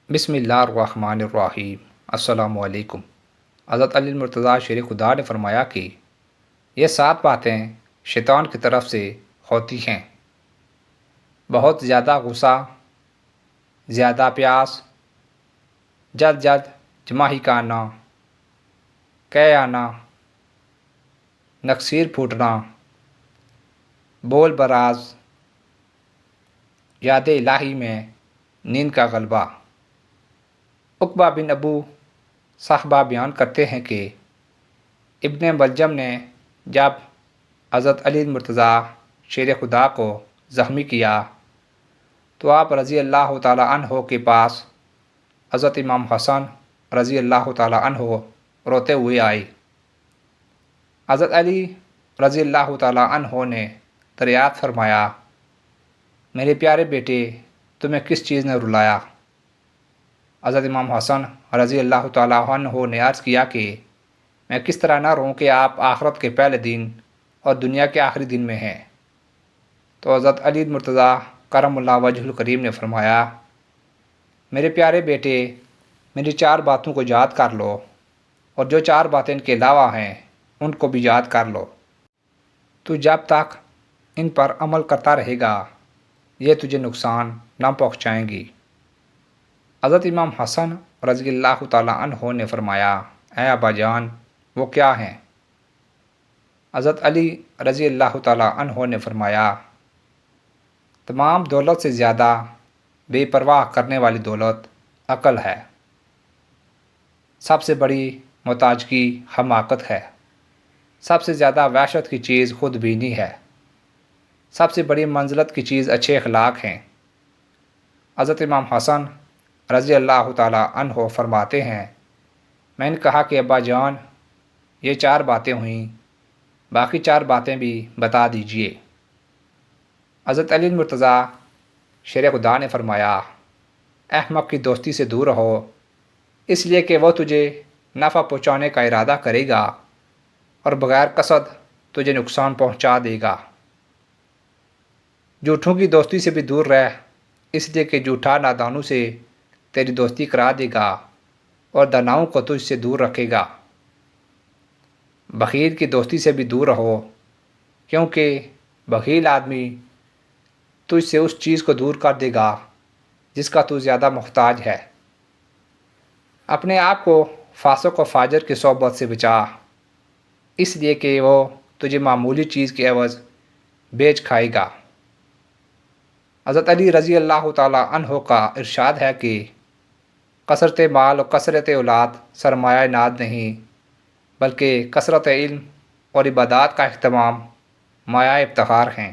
بسم اللہ الرحمن الرحیم۔ السلام علیکم۔ حضرت علی المرتضیٰ شیر خدا نے فرمایا کہ یہ 7 باتیں شیطان کی طرف سے ہوتی ہیں: بہت زیادہ غصہ، زیادہ پیاس، جلد جلد جماہی کا آنا، کہہ آنا، نکسیر پھوٹنا، بول براز، یاد الہی میں نیند کا غلبہ۔ عقبہ بن ابو صحبہ بیان کرتے ہیں کہ ابن ملجم نے جب حضرت علی المرتضیٰ شیر خدا کو زخمی کیا تو آپ رضی اللہ تعالیٰ عنہ کے پاس حضرت امام حسن رضی اللہ تعالیٰ عنہ روتے ہوئے آئے۔ حضرت علی رضی اللہ تعالیٰ عنہ نے دریافت فرمایا، میرے پیارے بیٹے، تمہیں کس چیز نے رلایا؟ حضرت امام حسن رضی اللہ تعالیٰ عنہ نے عرض کیا کہ میں کس طرح نہ رہوں کہ آپ آخرت کے پہلے دن اور دنیا کے آخری دن میں ہیں۔ تو حضرت علی المرتضیٰ کرم اللہ وجہ الکریم نے فرمایا، میرے پیارے بیٹے، میری 4 باتوں کو یاد کر لو، اور جو 4 باتیں ان کے علاوہ ہیں ان کو بھی یاد کر لو۔ تو جب تک ان پر عمل کرتا رہے گا یہ تجھے نقصان نہ پہنچائیں گی۔ حضرت امام حسن رضی اللہ تعالیٰ عنہ نے فرمایا، اے ابا جان، وہ کیا ہیں؟ حضرت علی رضی اللہ تعالیٰ عنہ نے فرمایا، تمام دولت سے زیادہ بے پرواہ کرنے والی دولت عقل ہے۔ سب سے بڑی محتاجگی حماقت ہے۔ سب سے زیادہ وحشت کی چیز خود بینی ہے۔ سب سے بڑی منزلت کی چیز اچھے اخلاق ہیں۔ حضرت امام حسن رضی اللہ تعالیٰ عنہ فرماتے ہیں، میں نے کہا کہ ابا جان، یہ 4 باتیں ہوئیں، باقی 4 باتیں بھی بتا دیجئے۔ حضرت علی المرتضیٰ شیر خدا نے فرمایا، احمق کی دوستی سے دور رہو، اس لیے کہ وہ تجھے نفع پہنچانے کا ارادہ کرے گا اور بغیر قصد تجھے نقصان پہنچا دے گا۔ جھوٹوں کی دوستی سے بھی دور رہ، اس لیے کہ جھوٹا نادانوں سے تیری دوستی کرا دے گا اور داناؤں کو تجھ سے دور رکھے گا۔ بخیل کی دوستی سے بھی دور رہو، کیونکہ بخیل آدمی تجھ سے اس چیز کو دور کر دے گا جس کا تو زیادہ محتاج ہے۔ اپنے آپ کو فاسق و فاجر کی صحبت سے بچا، اس لیے کہ وہ تجھے معمولی چیز کے عوض بیچ کھائے گا۔ حضرت علی رضی اللہ تعالیٰ عنہ کا ارشاد ہے کہ کثرت مال و کثرت اولاد سرمایہ ناد نہیں، بلکہ کثرت علم اور عبادات کا اہتمام مایہ افتخار ہیں۔